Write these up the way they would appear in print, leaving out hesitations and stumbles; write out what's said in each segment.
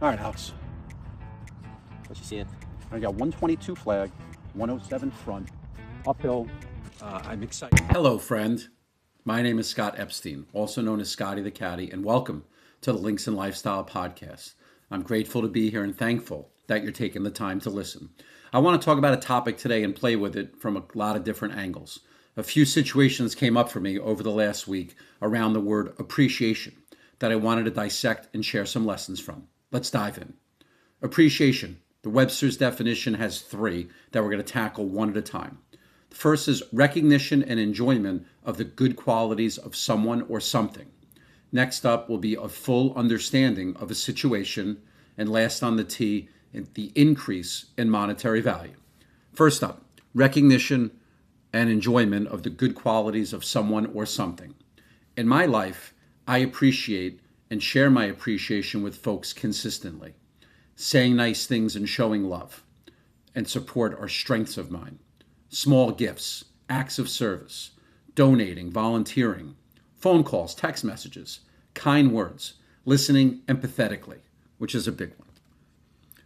All right, Alex. What you seeing? I got 122 flag, 107 front, uphill. I'm excited. Hello, friend. My name is Scott Epstein, also known as Scottie the Caddie, and welcome to the Links and Lifestyle podcast. I'm grateful to be here and thankful that you're taking the time to listen. I want to talk about a topic today and play with it from a lot of different angles. A few situations came up for me over the last week around the word appreciation that I wanted to dissect and share some lessons from. Let's dive in. Appreciation. The Webster's definition has three that we're going to tackle one at a time. The first is recognition and enjoyment of the good qualities of someone or something. Next up will be a full understanding of a situation. And last on the T, the increase in monetary value. First up, recognition and enjoyment of the good qualities of someone or something. In my life, I appreciate and share my appreciation with folks consistently. Saying nice things and showing love and support are strengths of mine. Small gifts, acts of service, donating, volunteering, phone calls, text messages, kind words, listening empathetically, which is a big one.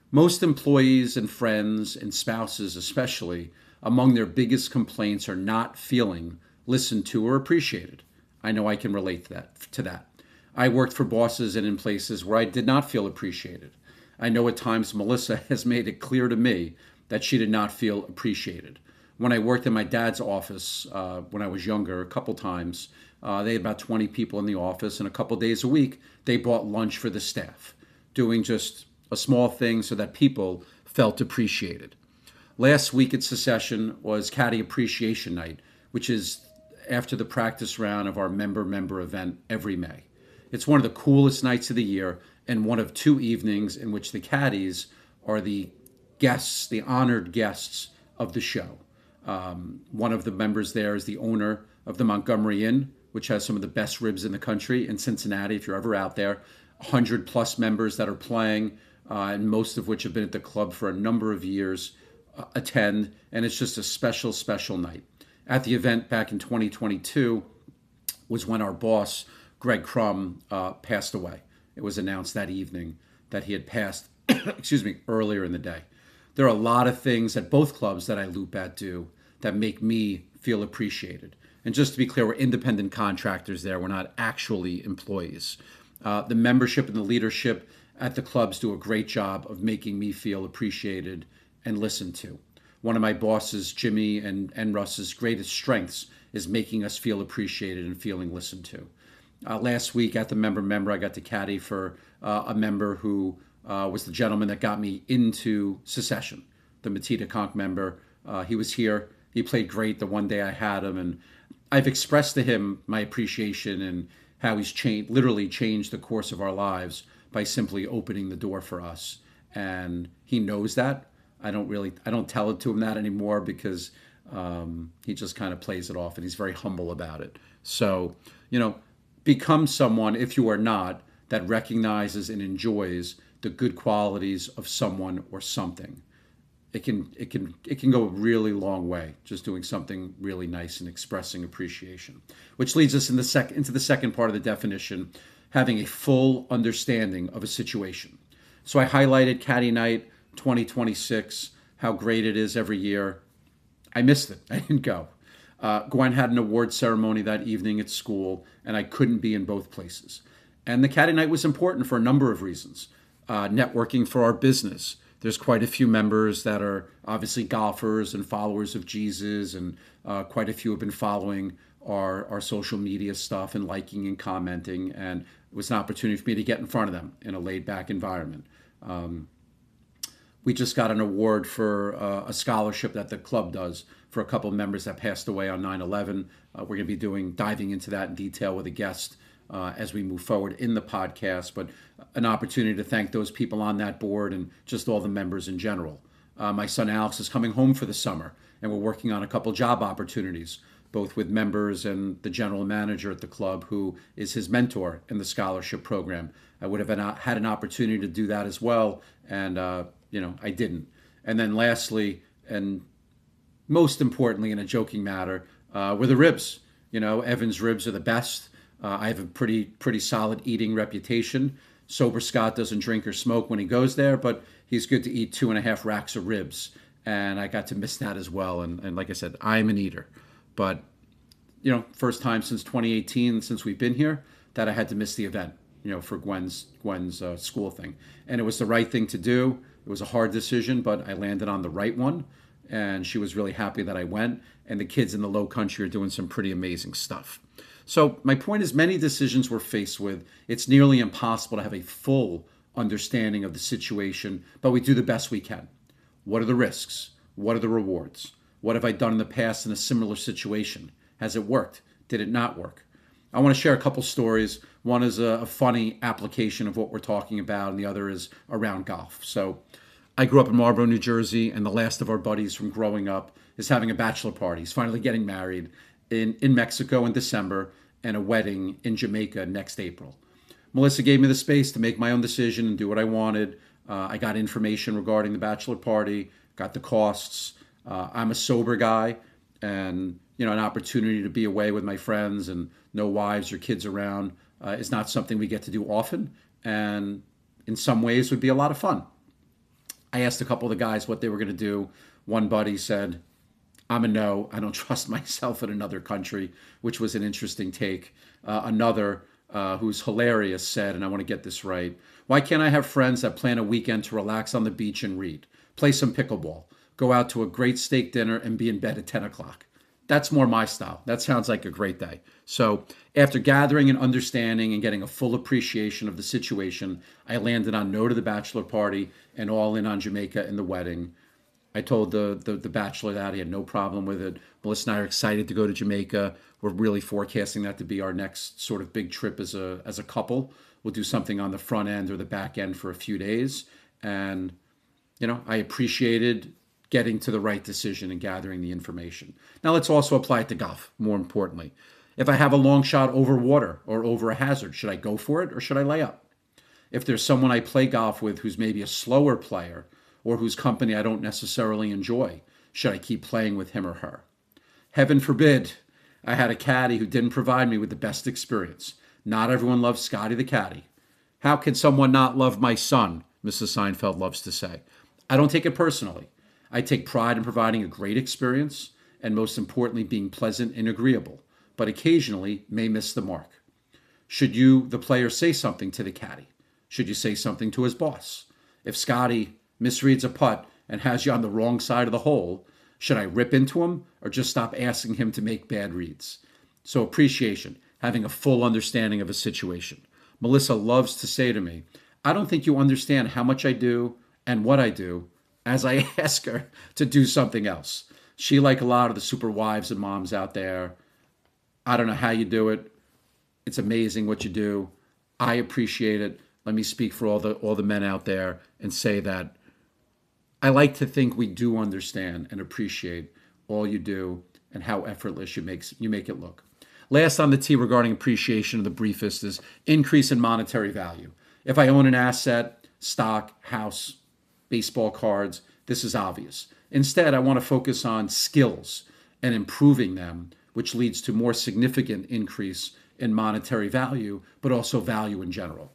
Most employees and friends and spouses especially, among their biggest complaints are not feeling listened to or appreciated. I know I can relate to that. I worked for bosses and in places where I did not feel appreciated. I know at times Melissa has made it clear to me that she did not feel appreciated. When I worked in my dad's office when I was younger, a couple times, they had about 20 people in the office, and a couple days a week, they bought lunch for the staff, doing just a small thing so that people felt appreciated. Last week at Secession was Caddie Appreciation Night, which is after the practice round of our member event every May. It's one of the coolest nights of the year and one of two evenings in which the caddies are the guests, the honored guests of the show. One of the members there is the owner of the Montgomery Inn, which has some of the best ribs in the country in Cincinnati, if you're ever out there. 100 plus members that are playing, and most of which have been at the club for a number of years, attend, and it's just a special, special night. At the event back in 2022 was when our boss, Greg Crum, passed away. It was announced that evening that he had passed, earlier in the day. There are a lot of things at both clubs that I loop at do that make me feel appreciated. And just to be clear, we're independent contractors there. We're not actually employees. The membership and the leadership at the clubs do a great job of making me feel appreciated and listened to. One of my bosses, Jimmy and Russ's greatest strengths is making us feel appreciated and feeling listened to. Last week at the member, I got to caddy for a member who was the gentleman that got me into Secession, the Matita Conch member. He was here. He played great the one day I had him, and I've expressed to him my appreciation and how he's literally changed the course of our lives by simply opening the door for us. And he knows that. I don't tell it to him that anymore because he just kind of plays it off, and he's very humble about it. So, become someone, if you are not, that recognizes and enjoys the good qualities of someone or something. It can go a really long way, just doing something really nice and expressing appreciation. Which leads us into the second part of the definition, having a full understanding of a situation. So I highlighted Caddie Night 2026, how great it is every year. I missed it. I didn't go. Gwen had an award ceremony that evening at school, and I couldn't be in both places. And the Caddie Night was important for a number of reasons. Networking for our business. There's quite a few members that are obviously golfers and followers of Jesus, and quite a few have been following our social media stuff and liking and commenting, and it was an opportunity for me to get in front of them in a laid-back environment. We just got an award for a scholarship that the club does for a couple of members that passed away on 9/11. We're going to be diving into that in detail with a guest as we move forward in the podcast, but an opportunity to thank those people on that board and just all the members in general. My son Alex is coming home for the summer, and we're working on a couple job opportunities, both with members and the general manager at the club, who is his mentor in the scholarship program. I would have had an opportunity to do that as well, and I didn't. And then lastly, and most importantly in a joking matter, were the ribs. Evan's ribs are the best. I have a pretty solid eating reputation. Sober Scott doesn't drink or smoke when he goes there, but he's good to eat 2.5 racks of ribs. And I got to miss that as well. And like I said, I'm an eater. But, first time since 2018, since we've been here, that I had to miss the event, for Gwen's school thing. And it was the right thing to do. It was a hard decision, but I landed on the right one. And she was really happy that I went. And the kids in the Low Country are doing some pretty amazing stuff. So my point is, many decisions we're faced with, it's nearly impossible to have a full understanding of the situation, but we do the best we can. What are the risks? What are the rewards? What have I done in the past in a similar situation? Has it worked? Did it not work? I want to share a couple stories. One is a funny application of what we're talking about, and the other is around golf. So I grew up in Marlboro, New Jersey, and the last of our buddies from growing up is having a bachelor party. He's finally getting married in Mexico in December, and a wedding in Jamaica next April. Melissa gave me the space to make my own decision and do what I wanted. I got information regarding the bachelor party, got the costs. I'm a sober guy, and an opportunity to be away with my friends and no wives or kids around is not something we get to do often, and in some ways would be a lot of fun. I asked a couple of the guys what they were going to do. One buddy said, I'm a no. I don't trust myself in another country, which was an interesting take. Another, who's hilarious, said, and I want to get this right, why can't I have friends that plan a weekend to relax on the beach and read, play some pickleball, go out to a great steak dinner, and be in bed at 10 o'clock? That's more my style. That sounds like a great day. So after gathering and understanding and getting a full appreciation of the situation, I landed on no to the bachelor party and all in on Jamaica and the wedding. I told the bachelor that he had no problem with it. Melissa and I are excited to go to Jamaica. We're really forecasting that to be our next sort of big trip as a couple. We'll do something on the front end or the back end for a few days. And, I appreciated getting to the right decision and gathering the information. Now let's also apply it to golf, more importantly. If I have a long shot over water or over a hazard, should I go for it or should I lay up? If there's someone I play golf with who's maybe a slower player, or whose company I don't necessarily enjoy, should I keep playing with him or her? Heaven forbid I had a caddy who didn't provide me with the best experience. Not everyone loves Scottie the Caddie. How can someone not love my son? Mrs. Seinfeld loves to say. I don't take it personally. I take pride in providing a great experience and, most importantly, being pleasant and agreeable, but occasionally may miss the mark. Should you, the player, say something to the caddy? Should you say something to his boss? If Scottie misreads a putt and has you on the wrong side of the hole, should I rip into him or just stop asking him to make bad reads? So appreciation, having a full understanding of a situation. Melissa loves to say to me, I don't think you understand how much I do and what I do, as I ask her to do something else. She, like a lot of the super wives and moms out there, I don't know how you do it. It's amazing what you do. I appreciate it. Let me speak for all the men out there and say that I like to think we do understand and appreciate all you do and how effortless you make it look. Last on the T regarding appreciation of the briefest is increase in monetary value. If I own an asset, stock, house, baseball cards, this is obvious. Instead, I want to focus on skills and improving them, which leads to more significant increase in monetary value, but also value in general.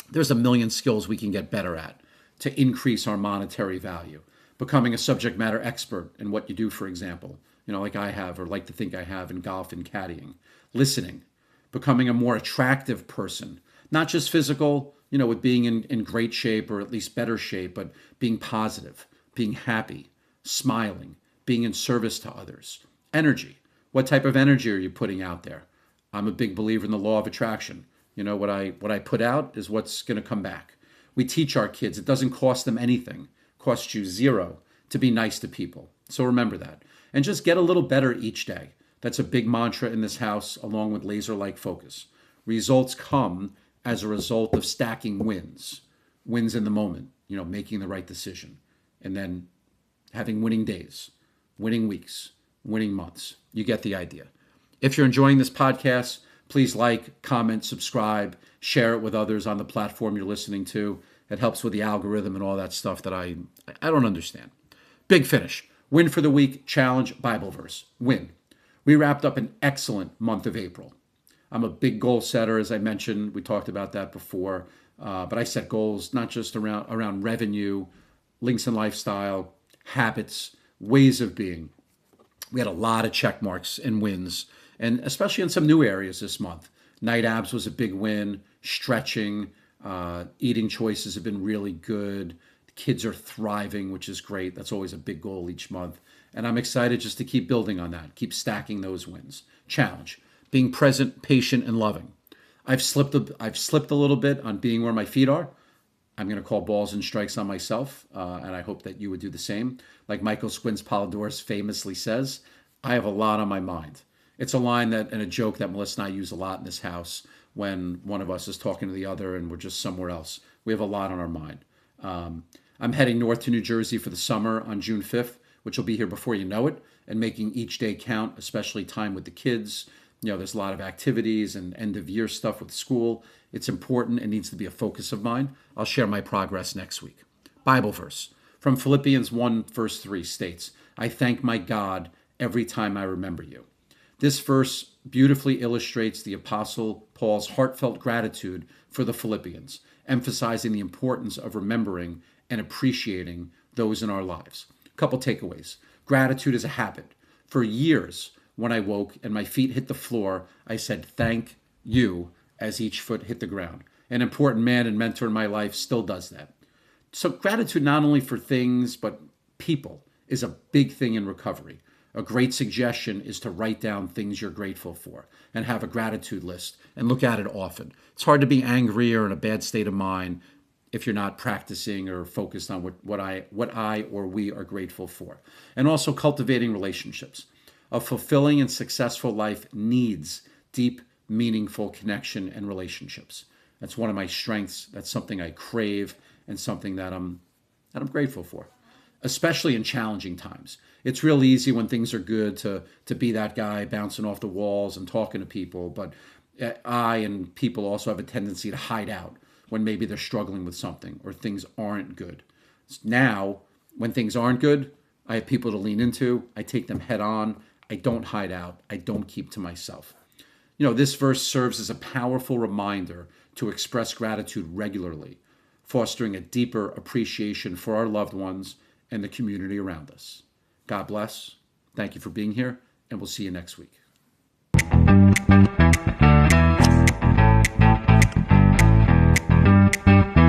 There's a million skills we can get better at to increase our monetary value. Becoming a subject matter expert in what you do, for example, like I have or like to think I have in golf and caddying. Listening, becoming a more attractive person, not just physical, with being in great shape or at least better shape, but being positive, being happy, smiling, being in service to others. Energy. What type of energy are you putting out there? I'm a big believer in the law of attraction. What I put out is what's going to come back. We teach our kids it doesn't cost them anything. It costs you zero to be nice to people. So remember that. And just get a little better each day. That's a big mantra in this house, along with laser-like focus. Results come as a result of stacking wins. Wins in the moment, making the right decision. And then having winning days, winning weeks, winning months. You get the idea. If you're enjoying this podcast, please like, comment, subscribe, share it with others on the platform you're listening to. It helps with the algorithm and all that stuff that I don't understand. Big finish. Win for the week, challenge, Bible verse. Win. We wrapped up an excellent month of April. I'm a big goal setter, as I mentioned. We talked about that before. But I set goals not just around revenue, links and lifestyle, habits, ways of being. We had a lot of check marks and wins, and especially in some new areas this month. Night abs was a big win. Stretching, eating choices have been really good. The kids are thriving, which is great. That's always a big goal each month. And I'm excited just to keep building on that, keep stacking those wins. Challenge, being present, patient, and loving. I've slipped a little bit on being where my feet are. I'm going to call balls and strikes on myself, and I hope that you would do the same. Like Michael Squins Polidorus famously says, I have a lot on my mind. It's a line that and a joke that Melissa and I use a lot in this house when one of us is talking to the other and we're just somewhere else. We have a lot on our mind. I'm heading north to New Jersey for the summer on June 5th, which will be here before you know it, and making each day count, especially time with the kids. There's a lot of activities and end of year stuff with school. It's important. It needs to be a focus of mine. I'll share my progress next week. Bible verse from Philippians 1 verse 3 states, I thank my God every time I remember you. This verse beautifully illustrates the Apostle Paul's heartfelt gratitude for the Philippians, emphasizing the importance of remembering and appreciating those in our lives. A couple takeaways. Gratitude is a habit. For years, when I woke and my feet hit the floor, I said, thank you, as each foot hit the ground. An important man and mentor in my life still does that. So gratitude not only for things, but people is a big thing in recovery. A great suggestion is to write down things you're grateful for and have a gratitude list and look at it often. It's hard to be angry or in a bad state of mind if you're not practicing or focused on what I or we are grateful for. And also cultivating relationships. A fulfilling and successful life needs deep, meaningful connection and relationships. That's one of my strengths. That's something I crave and something that I'm grateful for, especially in challenging times. It's real easy when things are good to be that guy bouncing off the walls and talking to people, but I and people also have a tendency to hide out when maybe they're struggling with something or things aren't good. Now, when things aren't good, I have people to lean into. I take them head on. I don't hide out. I don't keep to myself. This verse serves as a powerful reminder to express gratitude regularly, fostering a deeper appreciation for our loved ones and the community around us. God bless. Thank you for being here, and we'll see you next week.